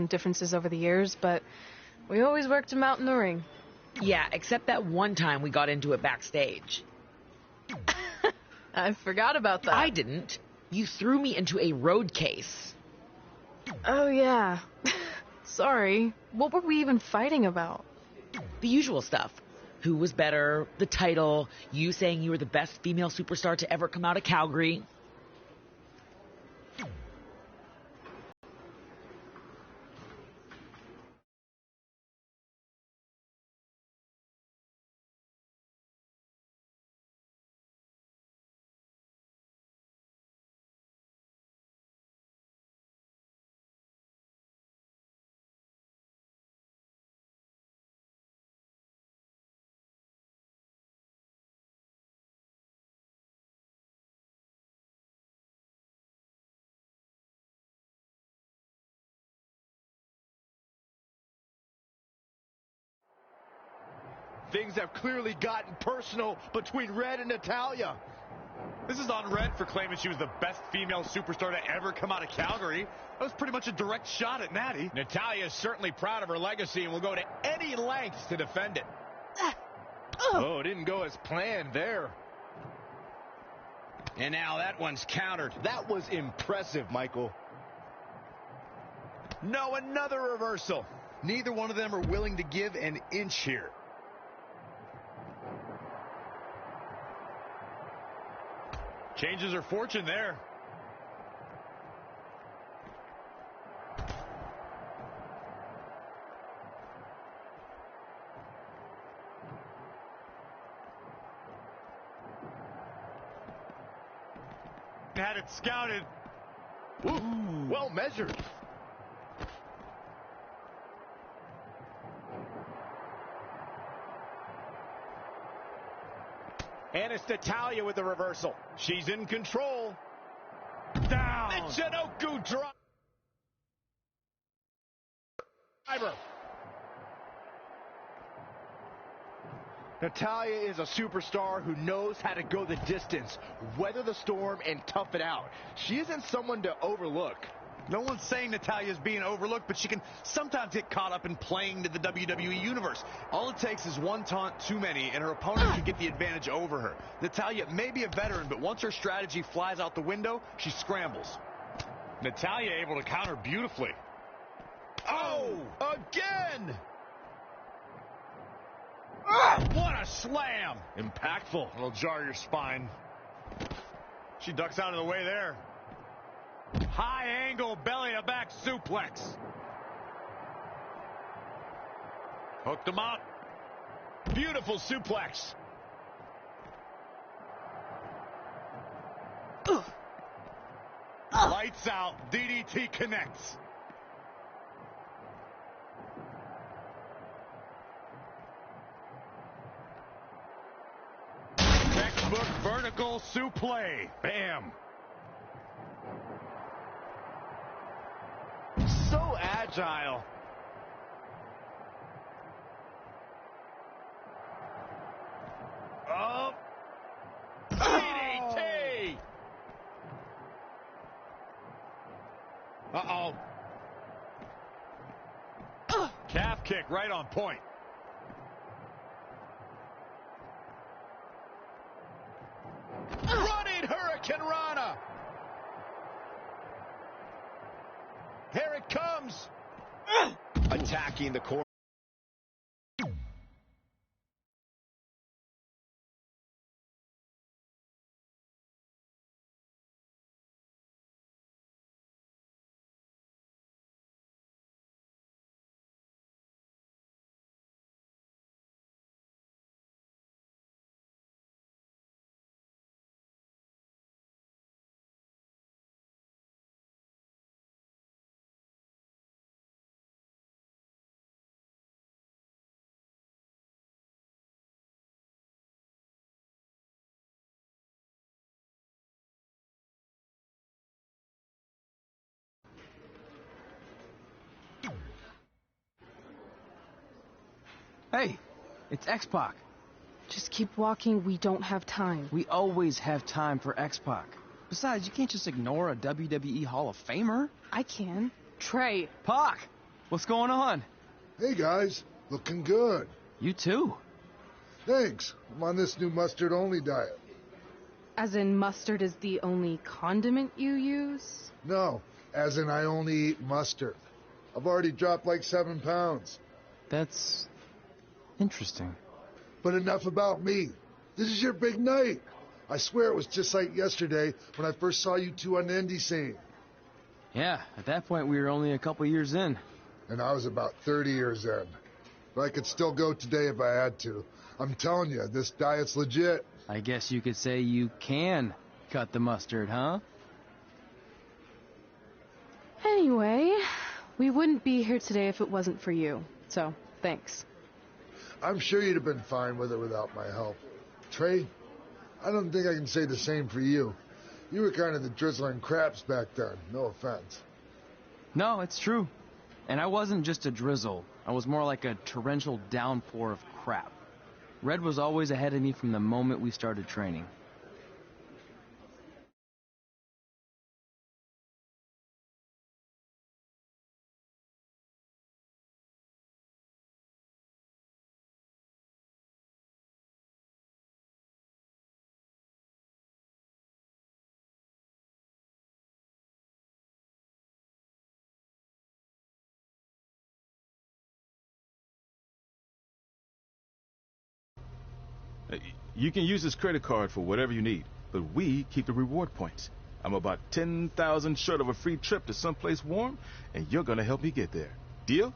differences over the years, but we always worked them out in the ring. Yeah, except that one time we got into it backstage. I forgot about that. I didn't. You threw me into a road case. Oh, yeah. Sorry. What were we even fighting about? The usual stuff. Who was better, the title, you saying you were the best female superstar to ever come out of Calgary. Things have clearly gotten personal between Red and Natalya. This is on Red for claiming she was the best female superstar to ever come out of Calgary. That was pretty much a direct shot at Natty. Natalya is certainly proud of her legacy and will go to any lengths to defend it. Oh, it didn't go as planned there. And now that one's countered. That was impressive, Michael. No, another reversal. Neither one of them are willing to give an inch here. Changes her fortune there. Had it scouted. Ooh, well measured. And it's Natalya with the reversal. She's in control. Down. Michinoku driver. Natalya is a superstar who knows how to go the distance, weather the storm, and tough it out. She isn't someone to overlook. No one's saying Natalya's being overlooked, but she can sometimes get caught up in playing to the WWE Universe. All it takes is one taunt too many, and her opponent can get the advantage over her. Natalya may be a veteran, but once her strategy flies out the window, she scrambles. Natalya able to counter beautifully. Oh, again! What a slam! Impactful. It'll jar your spine. She ducks out of the way there. High angle belly to back suplex. Hooked him up. Beautiful suplex. Lights out. DDT connects. Textbook vertical suplex. Bam. So agile. Oh. DDT. Uh-oh. Calf kick right on point. Running Hurricane Rana. Here it comes. Attacking the corner. Hey, it's X-Pac. Just keep walking, we don't have time. We always have time for X-Pac. Besides, you can't just ignore a WWE Hall of Famer. I can. Trey. Pac! What's going on? Hey guys, looking good. You too. Thanks. I'm on this new mustard-only diet. As in mustard is the only condiment you use? No, as in I only eat mustard. I've already dropped like 7 pounds. That's interesting. But enough about me. This is your big night. I swear it was just like yesterday when I first saw you two on the indie scene. Yeah, at that point we were only a couple years in. And I was about 30 years in. But I could still go today if I had to. I'm telling you, this diet's legit. I guess you could say you can cut the mustard, huh? Anyway, we wouldn't be here today if it wasn't for you. So, thanks. I'm sure you'd have been fine with it without my help. Trey, I don't think I can say the same for you. You were kind of the drizzling craps back then, no offense. No, it's true. And I wasn't just a drizzle. I was more like a torrential downpour of crap. Red was always ahead of me from the moment we started training. You can use this credit card for whatever you need, but we keep the reward points. I'm about 10,000 short of a free trip to someplace warm, and you're gonna help me get there. Deal?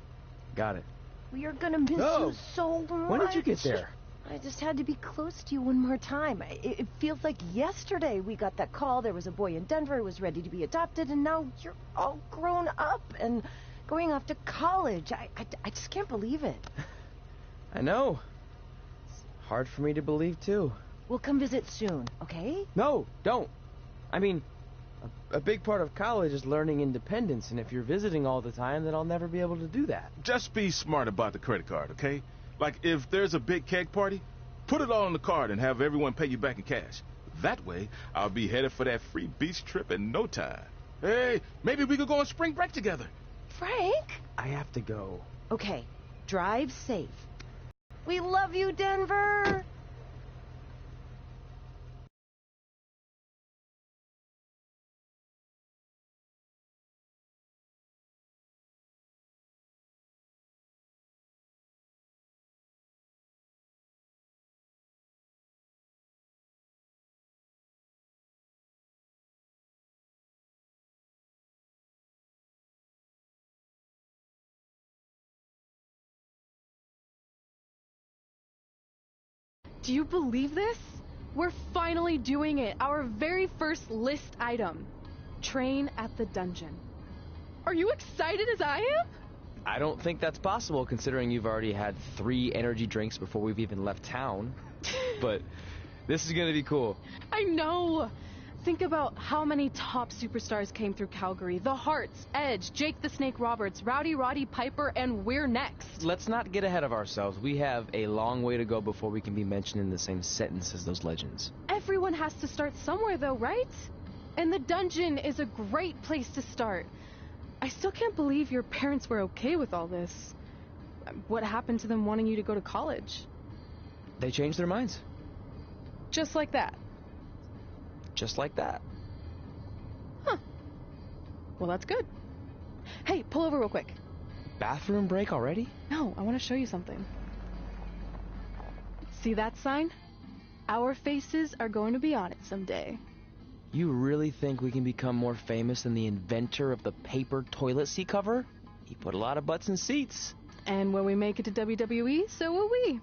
Got it. We are gonna miss you so much. When did you get there? I just had to be close to you one more time. It feels like yesterday we got that call. There was a boy in Denver who was ready to be adopted, and now you're all grown up and going off to college. I just can't believe it. I know. Hard for me to believe, too. We'll come visit soon, okay? No, don't. I mean, a big part of college is learning independence, and if you're visiting all the time, then I'll never be able to do that. Just be smart about the credit card, okay? Like, if there's a big keg party, put it all on the card and have everyone pay you back in cash. That way, I'll be headed for that free beach trip in no time. Hey, maybe we could go on spring break together. Frank? I have to go. Okay, drive safe. We love you, Denver! Do you believe this? We're finally doing it. Our very first list item. Train at the dungeon. Are you excited as I am? I don't think that's possible, considering you've already had 3 energy drinks before we've even left town. But this is gonna be cool. I know. Think about how many top superstars came through Calgary. The Hearts, Edge, Jake the Snake Roberts, Rowdy Roddy Piper, and we're next. Let's not get ahead of ourselves. We have a long way to go before we can be mentioned in the same sentence as those legends. Everyone has to start somewhere though, right? And the dungeon is a great place to start. I still can't believe your parents were okay with all this. What happened to them wanting you to go to college? They changed their minds. Just like that. Just like that. Huh. Well, that's good. Hey, pull over real quick. Bathroom break already? No, I want to show you something. See that sign? Our faces are going to be on it someday. You really think we can become more famous than the inventor of the paper toilet seat cover? He put a lot of butts in seats. And when we make it to WWE, so will we.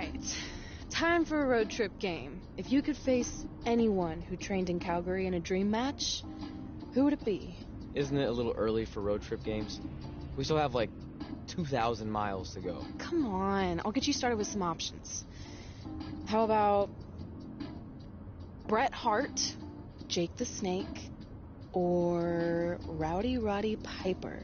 right. Time for a road trip game. If you could face anyone who trained in Calgary in a dream match, who would it be? Isn't it a little early for road trip games? We still have like 2,000 miles to go. Come on, I'll get you started with some options. How about Bret Hart, Jake the Snake, or Rowdy Roddy Piper?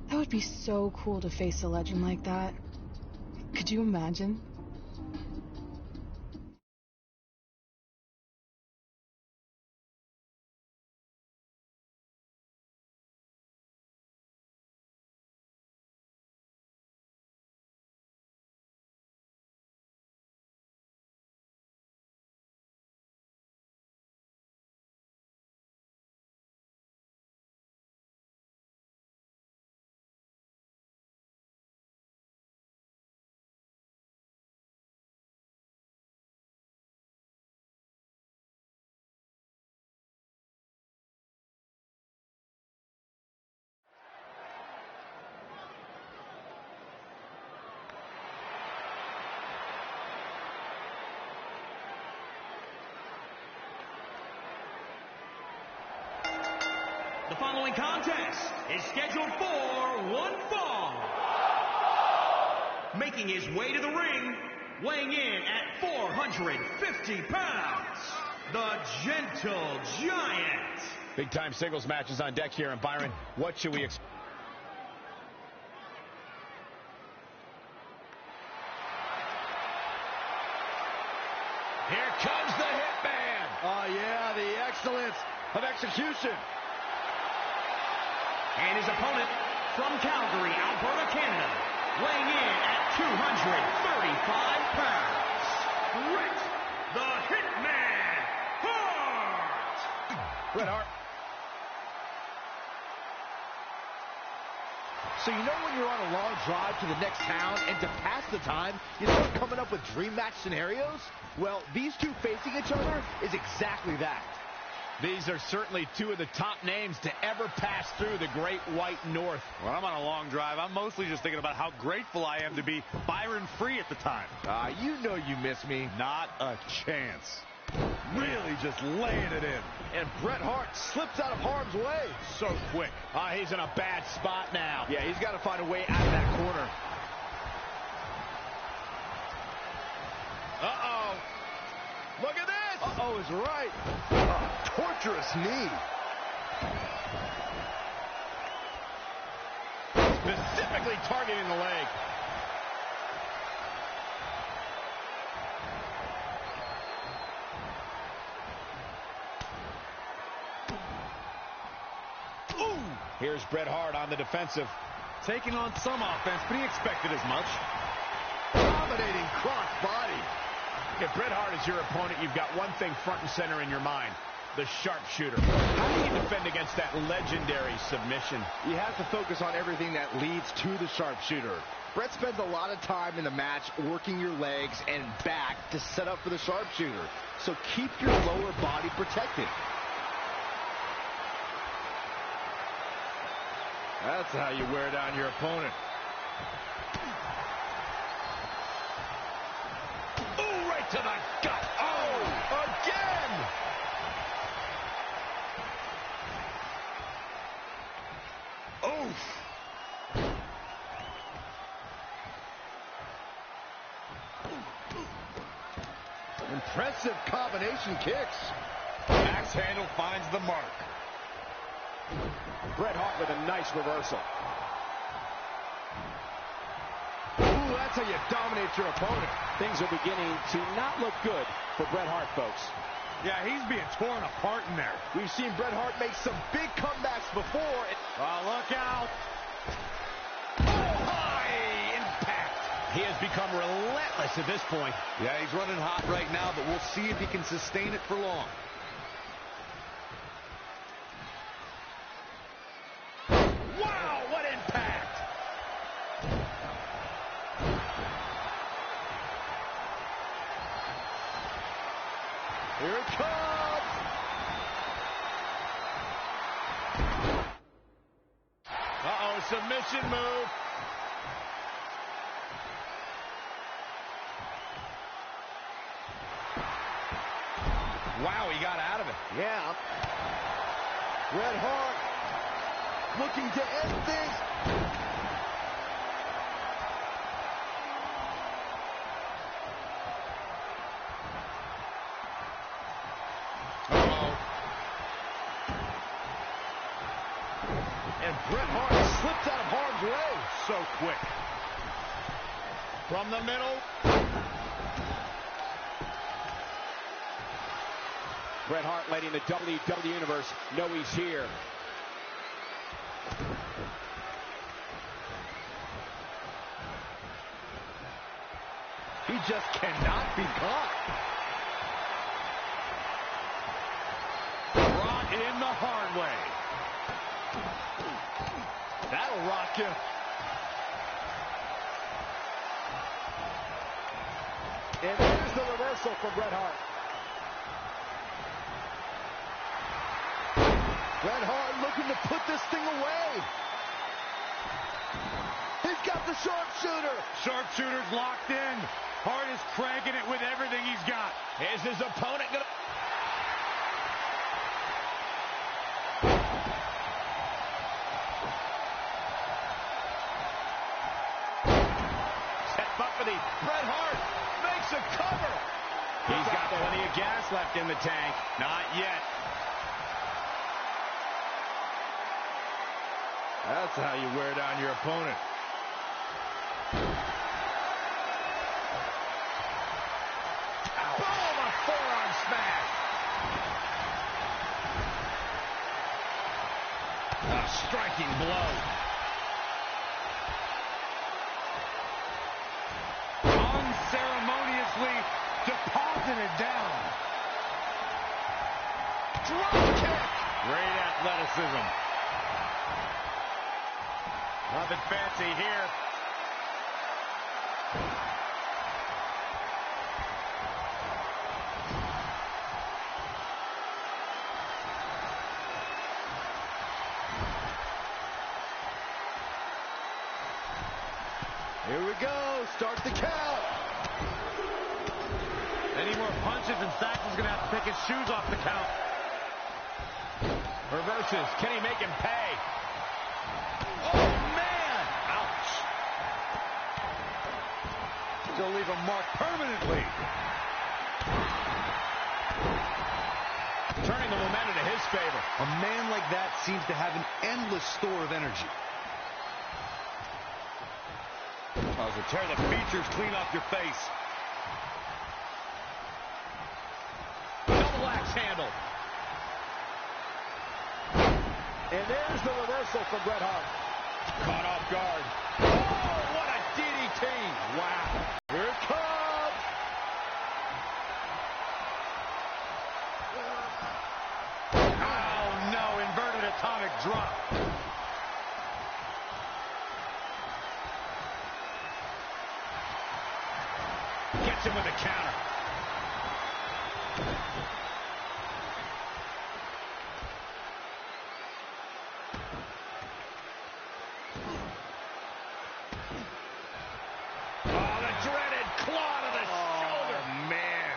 That would be so cool to face a legend like that. Could you imagine? The following contest is scheduled for one fall. Making his way to the ring, weighing in at 450 pounds, the Gentle Giant. Big time singles matches on deck here, and Byron, what should we expect? Here comes the Hitman. Oh, yeah, the excellence of execution. And his opponent from Calgary, Alberta, Canada, weighing in at 235 pounds, Bret the Hitman Hart. Bret Hart. So you know when you're on a long drive to the next town and to pass the time, you start coming up with dream match scenarios? Well, these two facing each other is exactly that. These are certainly two of the top names to ever pass through the Great White North. When I'm on a long drive, I'm mostly just thinking about how grateful I am to be Byron free at the time. You know you miss me. Not a chance. Really just laying it in. And Bret Hart slips out of harm's way. So quick. He's in a bad spot now. Yeah, he's got to find a way out of that corner. Uh-oh. Look at this. Uh-oh is right. Torturous knee. Specifically targeting the leg. Ooh. Here's Bret Hart on the defensive. Taking on some offense, but he expected as much. Dominating cross body. If Bret Hart is your opponent, you've got one thing front and center in your mind. The sharpshooter. How do you defend against that legendary submission? You have to focus on everything that leads to the sharpshooter. Bret spends a lot of time in the match working your legs and back to set up for the sharpshooter. So keep your lower body protected. That's how you wear down your opponent. Ooh, right to the gut. Oh, again! Oof. Impressive combination kicks. Axe handle finds the mark. Bret Hart with a nice reversal. Ooh, that's how you dominate your opponent. Things are beginning to not look good for Bret Hart, folks. Yeah, he's being torn apart in there. We've seen Bret Hart make some big comebacks before. Look out. Oh, high impact. He has become relentless at this point. Yeah, he's running hot right now, but we'll see if he can sustain it for long. Wow, what impact! Here it comes! submission move. Wow, he got out of it. Yeah. Bret Hart looking to end things. And Bret Hart slipped out of harm's way. So quick. From the middle. Bret Hart letting the WWE Universe know he's here. He just cannot be caught. Brought in the hard way. That'll rock you. And there's the reversal from Bret Hart. Bret Hart looking to put this thing away. He's got the sharpshooter. Sharpshooter's locked in. Hart is cranking it with everything he's got. Is his opponent gonna... Set up for the... Bret Hart makes a cover. He's got plenty of gas left in the tank. Not yet. That's how you wear down your opponent. Boom! A forearm smash. A striking blow. Unceremoniously deposited down. Drop kick. Great athleticism. Nothing fancy here. Here we go. Start the count. Any more punches and Saxon's going to have to take his shoes off the count. Reverses. Can he make him pay? Oh, man. Ouch. He'll leave a mark permanently. Turning the momentum to his favor. A man like that seems to have an endless store of energy. To tear the features clean off your face. Double axe handle. And there's the reversal from Bret Hart. Caught off guard. Oh, what a DDT. Wow. Here it comes. Oh, no. Inverted atomic drop. Gets him with a counter. Oh, the dreaded claw to the shoulder. Man.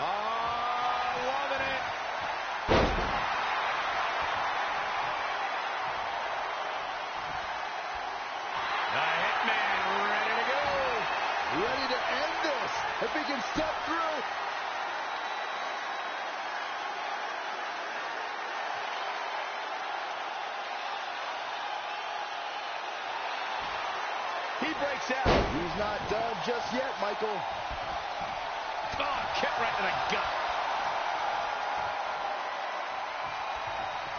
Oh, loving it. Ready to end this. If he can step through. He breaks out. He's not done just yet, Michael. Oh, kick right to the gut.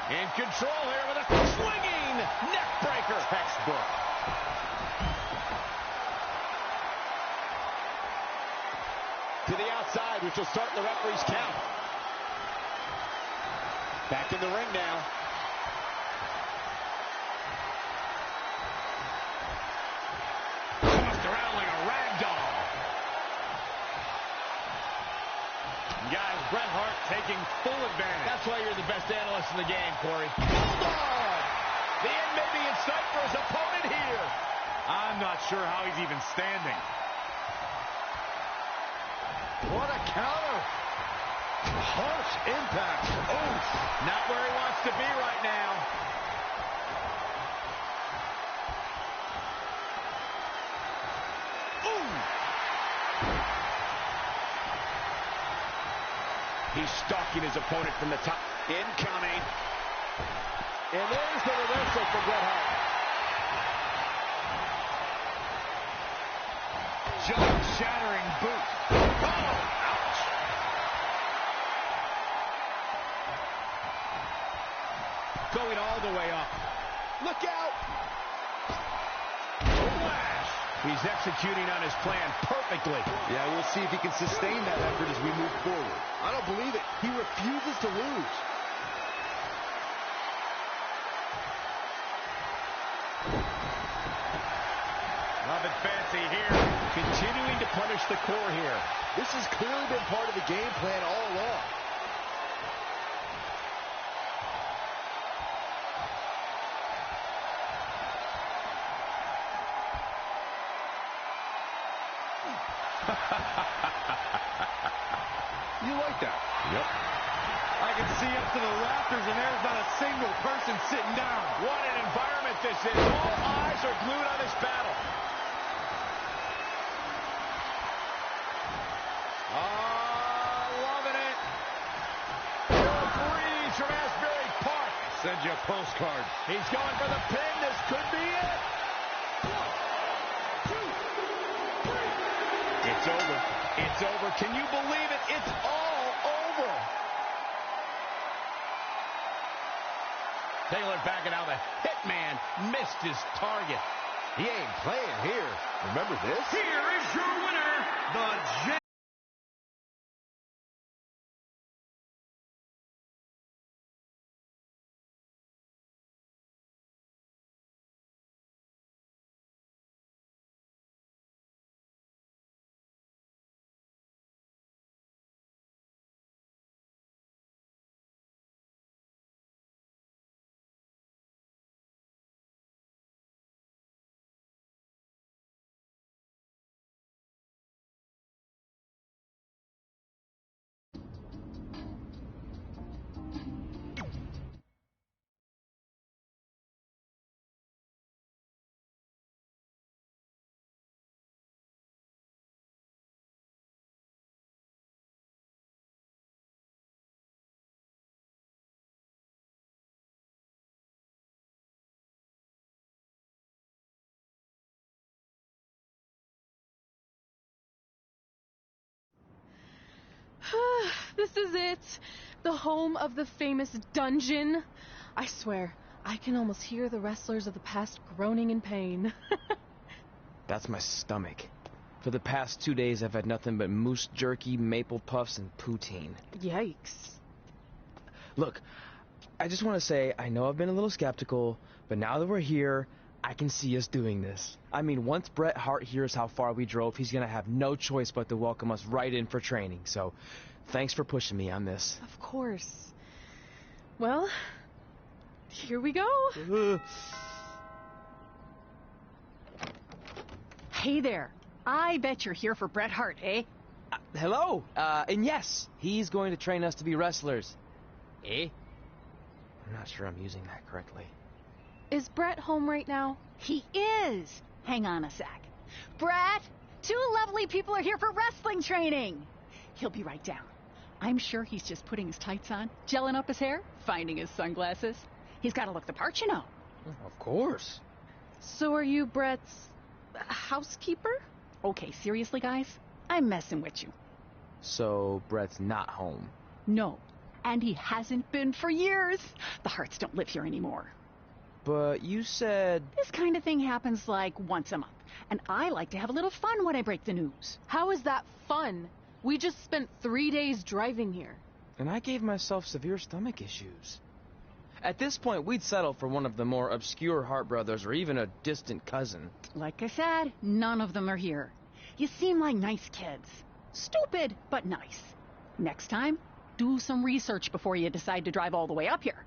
In control here with a swinging neck breaker. Textbook. To the outside, which will start the referee's count. Back in the ring now. Tossed around like a rag doll. Guys, Bret Hart taking full advantage. That's why you're the best analyst in the game, Corey. Hold on! The end may be in sight for his opponent here. I'm not sure how he's even standing. What a counter. Harsh impact. Oh, not where he wants to be right now. Ooh. He's stalking his opponent from the top. Incoming. And there's the reversal for Bret Hart. Jaw-shattering boot. Oh, ouch. Going all the way up. Look out. Flash. He's executing on his plan perfectly. Yeah, we'll see if he can sustain that effort as we move forward. I don't believe it. He refuses to lose. Nothing fancy here. Continuing to punish the core here. This has clearly been part of the game plan all along. You like that? Yep. I can see up to the rafters, and there's not a single person sitting down. What an environment this is. All eyes are glued on this battle. Loving it. Pure breeze from Asbury Park. Send you a postcard. He's going for the pin. This could be it. 1, 2, 3. It's over. It's over. Can you believe it? It's all over. Take a look back at how the Hitman missed his target. He ain't playing here. Remember this? Here is your winner, the Gen. This is it. The home of the famous dungeon. I swear, I can almost hear the wrestlers of the past groaning in pain. That's my stomach. For the past 2 days, I've had nothing but moose jerky, maple puffs, and poutine. Yikes. Look, I just want to say, I know I've been a little skeptical, but now that we're here, I can see us doing this. I mean, once Bret Hart hears how far we drove, he's going to have no choice but to welcome us right in for training. So, thanks for pushing me on this. Of course. Well, here we go. Hey there. I bet you're here for Bret Hart, eh? Hello. And yes, he's going to train us to be wrestlers. Eh? I'm not sure I'm using that correctly. Is Bret home right now? He is. Hang on a sec. Bret, 2 lovely people are here for wrestling training. He'll be right down. I'm sure he's just putting his tights on, gelling up his hair, finding his sunglasses. He's got to look the part, you know. Of course. So are you Bret's housekeeper? Okay, seriously, guys? I'm messing with you. So, Bret's not home. No, and he hasn't been for years. The Harts don't live here anymore. But you said... This kind of thing happens like once a month, and I like to have a little fun when I break the news. How is that fun? We just spent 3 days driving here. And I gave myself severe stomach issues. At this point, we'd settle for one of the more obscure Hart brothers or even a distant cousin. Like I said, none of them are here. You seem like nice kids. Stupid, but nice. Next time, do some research before you decide to drive all the way up here.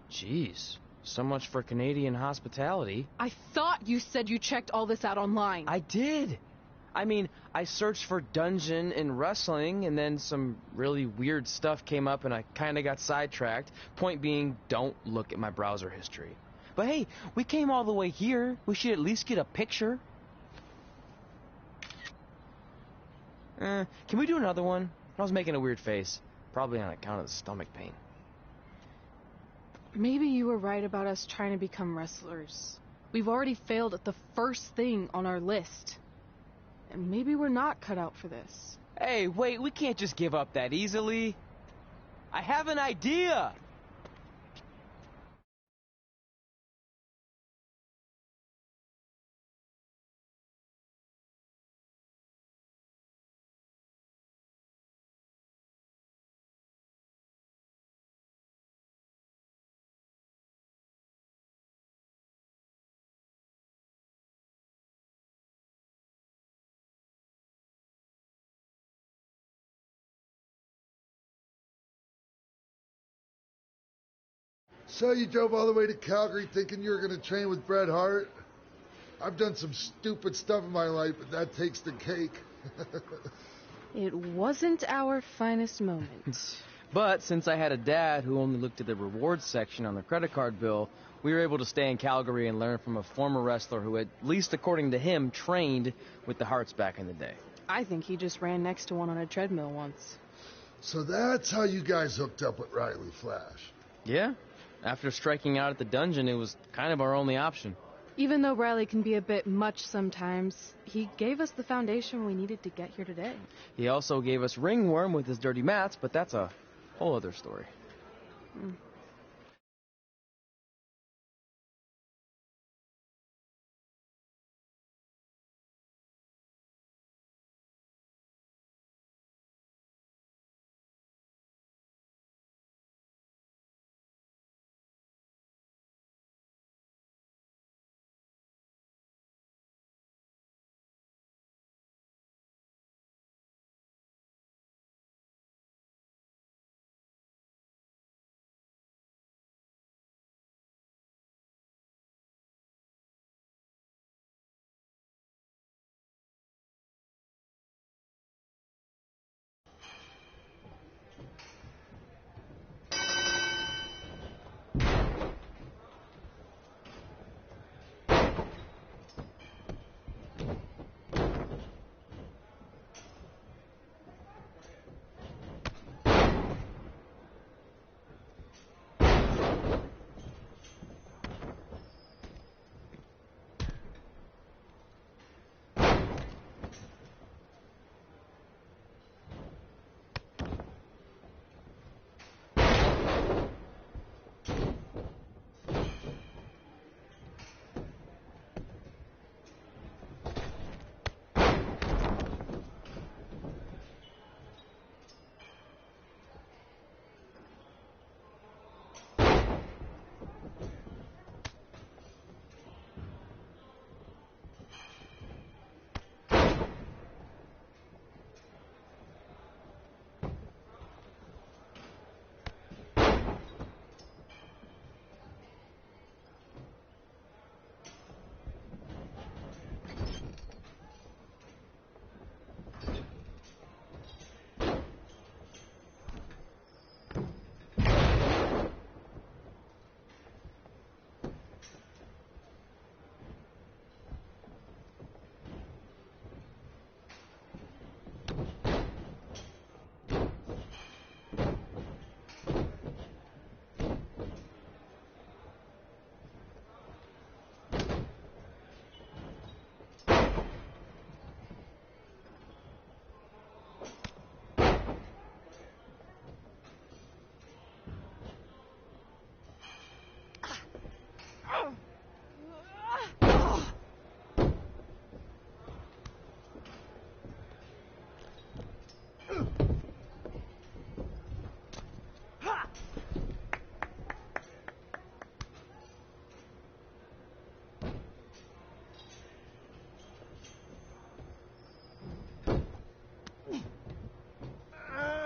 Jeez, so much for Canadian hospitality. I thought you said you checked all this out online. I did. I mean, I searched for dungeon in wrestling, and then some really weird stuff came up, and I kind of got sidetracked. Point being, don't look at my browser history. But hey, we came all the way here. We should at least get a picture. Can we do another one? I was making a weird face. Probably on account of the stomach pain. Maybe you were right about us trying to become wrestlers. We've already failed at the first thing on our list. And maybe we're not cut out for this. Hey, wait, we can't just give up that easily. I have an idea! So you drove all the way to Calgary thinking you were going to train with Bret Hart? I've done some stupid stuff in my life, but that takes the cake. It wasn't our finest moment. But since I had a dad who only looked at the rewards section on the credit card bill, we were able to stay in Calgary and learn from a former wrestler who, at least according to him, trained with the Harts back in the day. I think he just ran next to one on a treadmill once. So that's how you guys hooked up with Riley Flash. Yeah. After striking out at the dungeon, it was kind of our only option. Even though Riley can be a bit much sometimes, he gave us the foundation we needed to get here today. He also gave us Ringworm with his dirty mats, but that's a whole other story.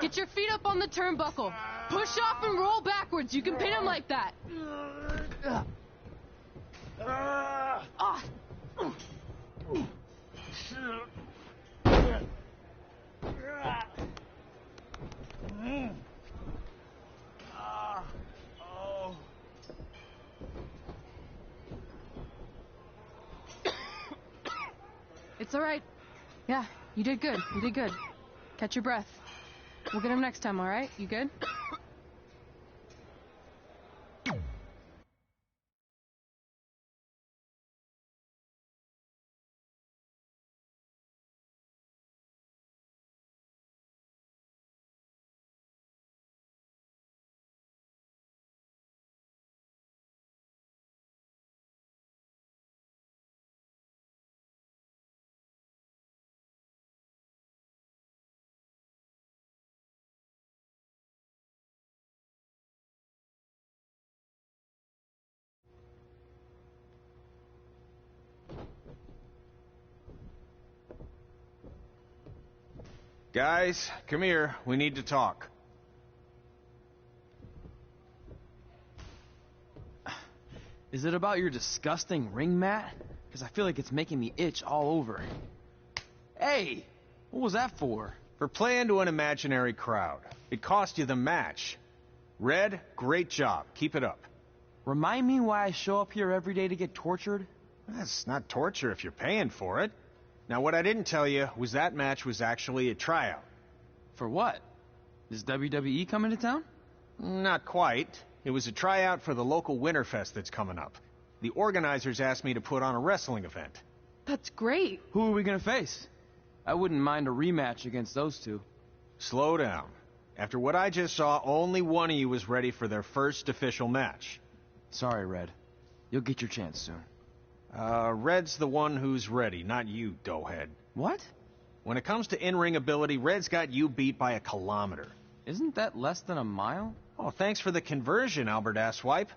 Get your feet up on the turnbuckle. Push off and roll backwards. You can pin him like that. Ah. It's all right. Yeah, you did good. You did good. Catch your breath. We'll get him next time, all right? You good? Guys, come here. We need to talk. Is it about your disgusting ring mat? Because I feel like it's making me itch all over. Hey, what was that for? For playing to an imaginary crowd. It cost you the match. Red, great job. Keep it up. Remind me why I show up here every day to get tortured? That's not torture if you're paying for it. Now, what I didn't tell you was that match was actually a tryout. For what? Is WWE coming to town? Not quite. It was a tryout for the local Winterfest that's coming up. The organizers asked me to put on a wrestling event. That's great. Who are we gonna face? I wouldn't mind a rematch against those two. Slow down. After what I just saw, only one of you was ready for their first official match. Sorry, Red. You'll get your chance soon. Red's the one who's ready, not you, doughhead. What? When it comes to in-ring ability, Red's got you beat by a kilometer. Isn't that less than a mile? Oh, thanks for the conversion, Albert Asswipe.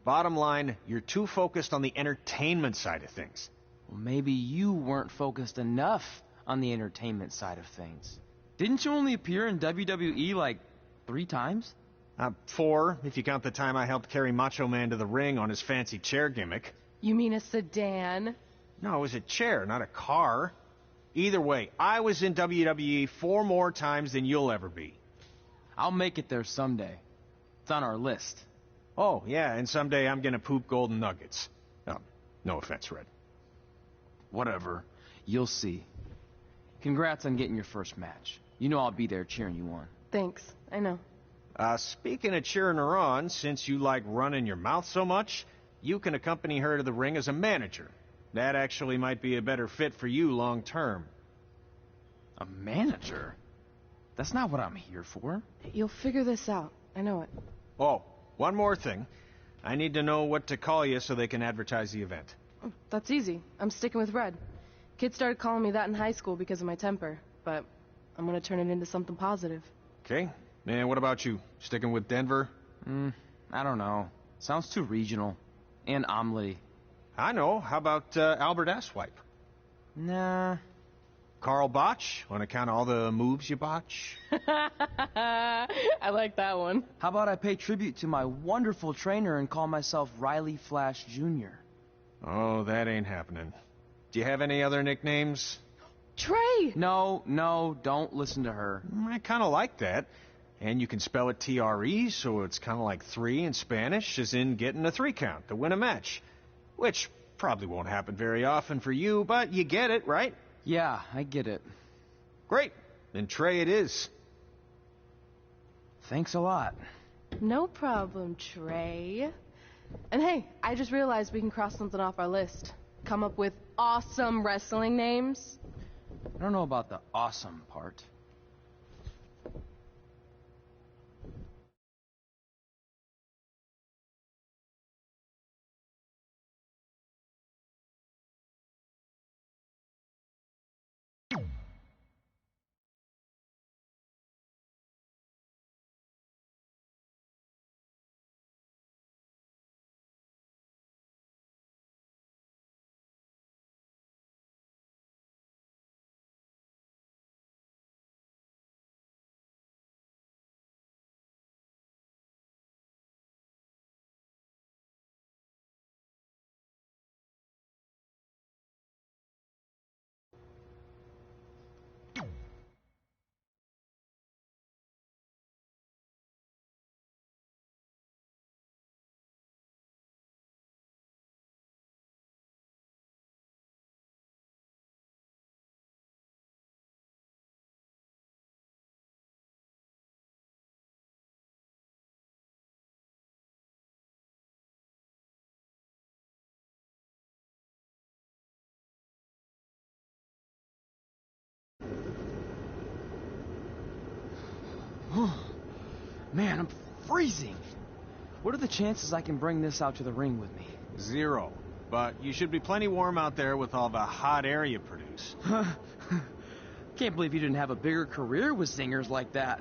Bottom line, you're too focused on the entertainment side of things. Well, maybe you weren't focused enough on the entertainment side of things. Didn't you only appear in WWE like 3 times? 4, if you count the time I helped carry Macho Man to the ring on his fancy chair gimmick. You mean a sedan? No, it was a chair, not a car. Either way, I was in WWE 4 more times than you'll ever be. I'll make it there someday. It's on our list. Oh, yeah, and someday I'm gonna poop golden nuggets. No offense, Red. Whatever. You'll see. Congrats on getting your first match. You know I'll be there cheering you on. Thanks. I know. Speaking of cheering her on, since you like running your mouth so much, you can accompany her to the ring as a manager. That actually might be a better fit for you long term. A manager? That's not what I'm here for. You'll figure this out. I know it. Oh, one more thing. I need to know what to call you so they can advertise the event. That's easy. I'm sticking with Red. Kids started calling me that in high school because of my temper, but I'm gonna turn it into something positive. Okay. And what about you? Sticking with Denver? I don't know. Sounds too regional. And omelet. I know. How about Albert Asswipe? Nah. Carl Botch, on account of all the moves you botch? I like that one. How about I pay tribute to my wonderful trainer and call myself Riley Flash Jr.? Oh, that ain't happening. Do you have any other nicknames? Trey! No, don't listen to her. I kind of like that. And you can spell it T-R-E, so it's kind of like 3 in Spanish, as in getting a 3 count to win a match. Which probably won't happen very often for you, but you get it, right? Yeah, I get it. Great. Then Trey it is. Thanks a lot. No problem, Trey. And hey, I just realized we can cross something off our list. Come up with awesome wrestling names. I don't know about the awesome part. Man, I'm freezing. What are the chances I can bring this out to the ring with me? 0. But you should be plenty warm out there with all the hot air you produce. Can't believe you didn't have a bigger career with singers like that.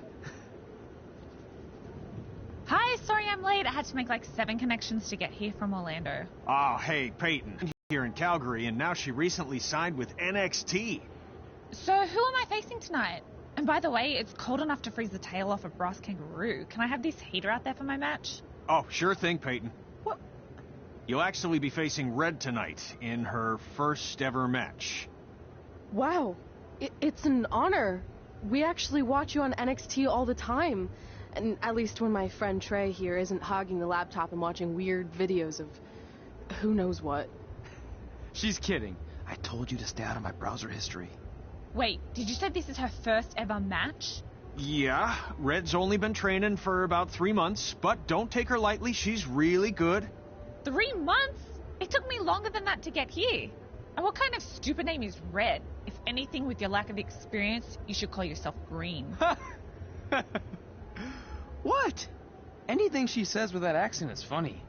Hi, sorry I'm late. I had to make like 7 connections to get here from Orlando. Oh, hey, Peyton. Here in Calgary, and now she recently signed with NXT. So who am I facing tonight? And by the way, it's cold enough to freeze the tail off a brass kangaroo. Can I have this heater out there for my match? Oh, sure thing, Peyton. What? You'll actually be facing Red tonight in her first ever match. Wow, it's an honor. We actually watch you on NXT all the time. And at least when my friend Trey here isn't hogging the laptop and watching weird videos of who knows what. She's kidding. I told you to stay out of my browser history. Wait, did you say this is her first ever match? Yeah, Red's only been training for about 3 months, but don't take her lightly, she's really good. 3 months? It took me longer than that to get here. And what kind of stupid name is Red? If anything, with your lack of experience, you should call yourself Green. What? Anything she says with that accent is funny.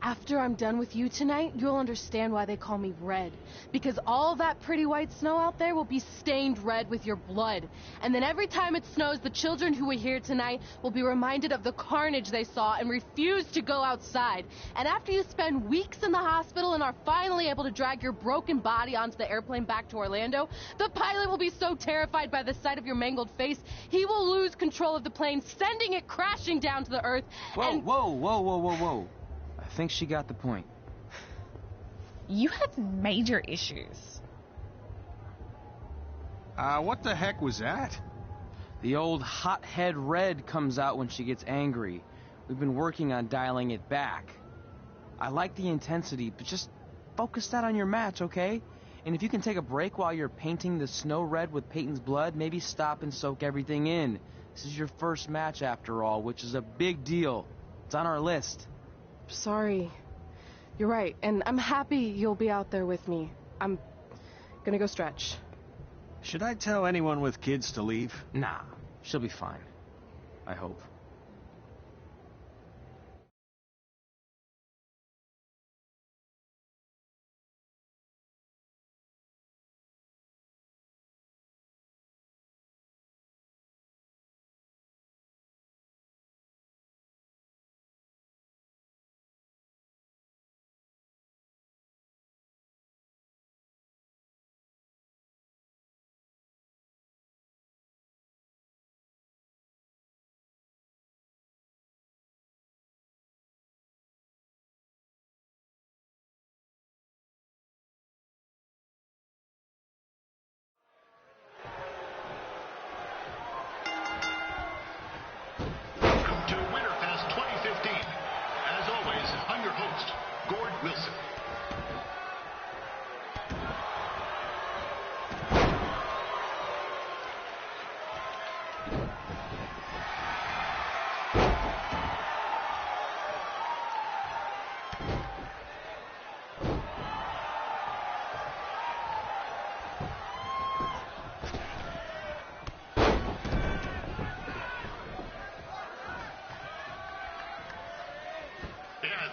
After I'm done with you tonight, you'll understand why they call me Red. Because all that pretty white snow out there will be stained red with your blood. And then every time it snows, the children who were here tonight will be reminded of the carnage they saw and refuse to go outside. And after you spend weeks in the hospital and are finally able to drag your broken body onto the airplane back to Orlando, the pilot will be so terrified by the sight of your mangled face, he will lose control of the plane, sending it crashing down to the earth. Whoa. I think she got the point. You have major issues. What the heck was that? The old hothead Red comes out when she gets angry. We've been working on dialing it back. I like the intensity, but just focus that on your match, okay? And if you can take a break while you're painting the snow red with Peyton's blood, maybe stop and soak everything in. This is your first match after all, which is a big deal. It's on our list. Sorry. You're right, and I'm happy you'll be out there with me. I'm gonna go stretch. Should I tell anyone with kids to leave? Nah, she'll be fine. I hope.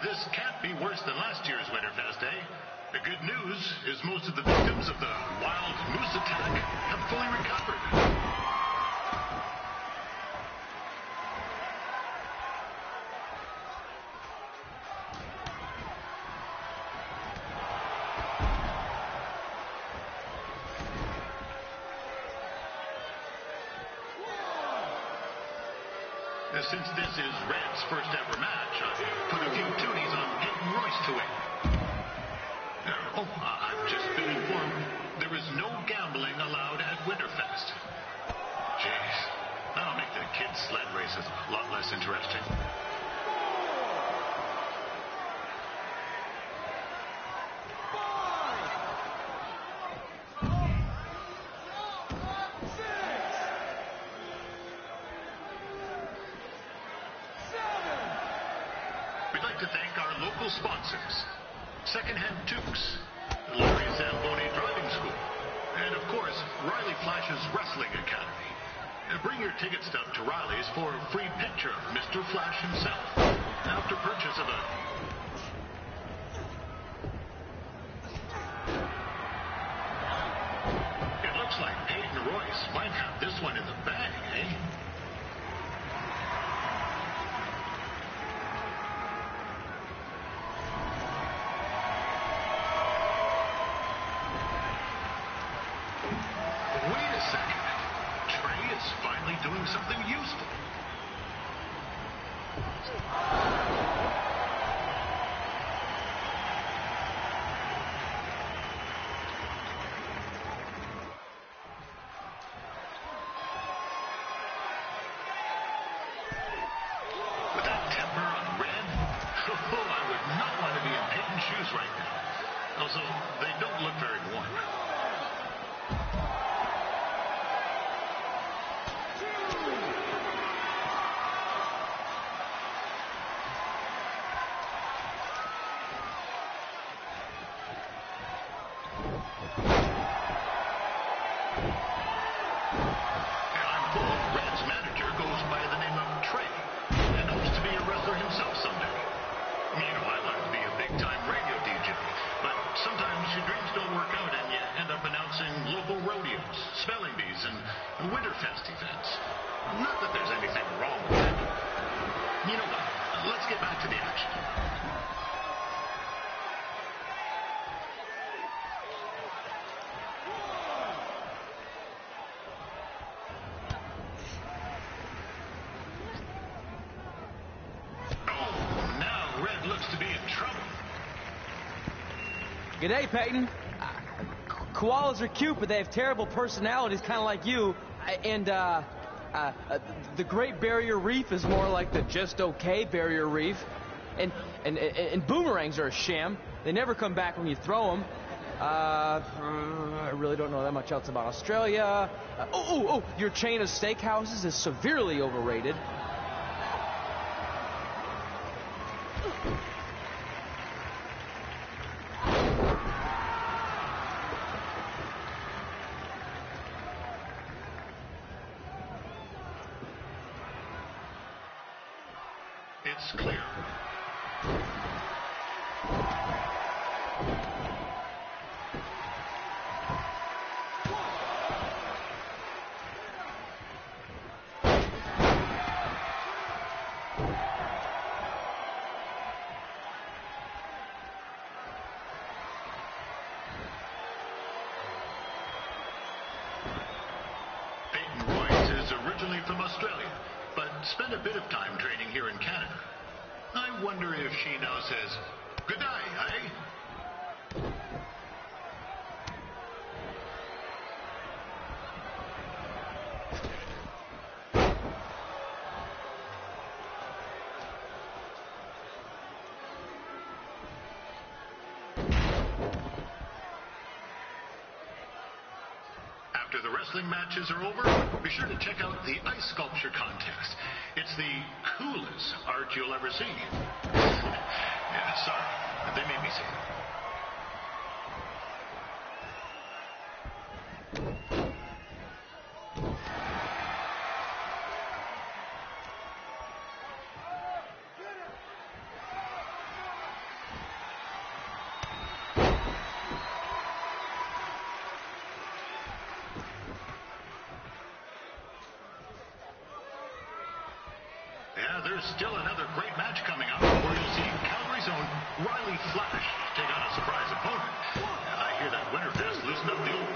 This can't be worse than last year's Winterfest, eh? The good news is most of the victims of the wild moose attack have fully recovered. Since this is Red's first ever match, I put a few toonies on Peyton Royce to win. I've just been informed there is no gambling allowed at Winterfest. Jeez, that'll make the kids' sled races a lot less interesting. Sponsors, Secondhand Tukes, Larry Zamboni Driving School, and of course, Riley Flash's Wrestling Academy. Bring your ticket stub to Riley's for a free picture of Mr. Flash himself. After purchase of a... It looks like Peyton Royce might have this one in the bag, eh? Wait a second. Trey is finally doing something useful. With that temper on Red, I would not want to be in Peyton's shoes right now. Also, they don't look very warm. Red's manager goes by the name of Trey and hopes to be a wrestler himself someday. You know, I like to be a big-time radio DJ, but sometimes your dreams don't work out and you end up announcing local rodeos, spelling bees, and Winterfest events. Not that there's anything wrong with that. You know what? Let's get back to the action. To be in trouble. G'day, Peyton. Koalas are cute, but they have terrible personalities, kind of like you. And the Great Barrier Reef is more like the just okay Barrier Reef. And boomerangs are a sham. They never come back when you throw them. I really don't know that much else about Australia. Your chain of steakhouses is severely overrated. It's clear. Peyton Royce is originally from Australia, but spent a bit of time training here in Canada. I wonder if she now says, "Good day, eh?" After the wrestling matches are over, be sure to check out the ice sculpture contest. It's the coolest art you'll ever see. Yeah, sorry, they made me say it. Yeah, there's still another great match coming up where you'll see Calgary's own Riley Flash take on a surprise opponent. I hear that Winterfest loosened up the old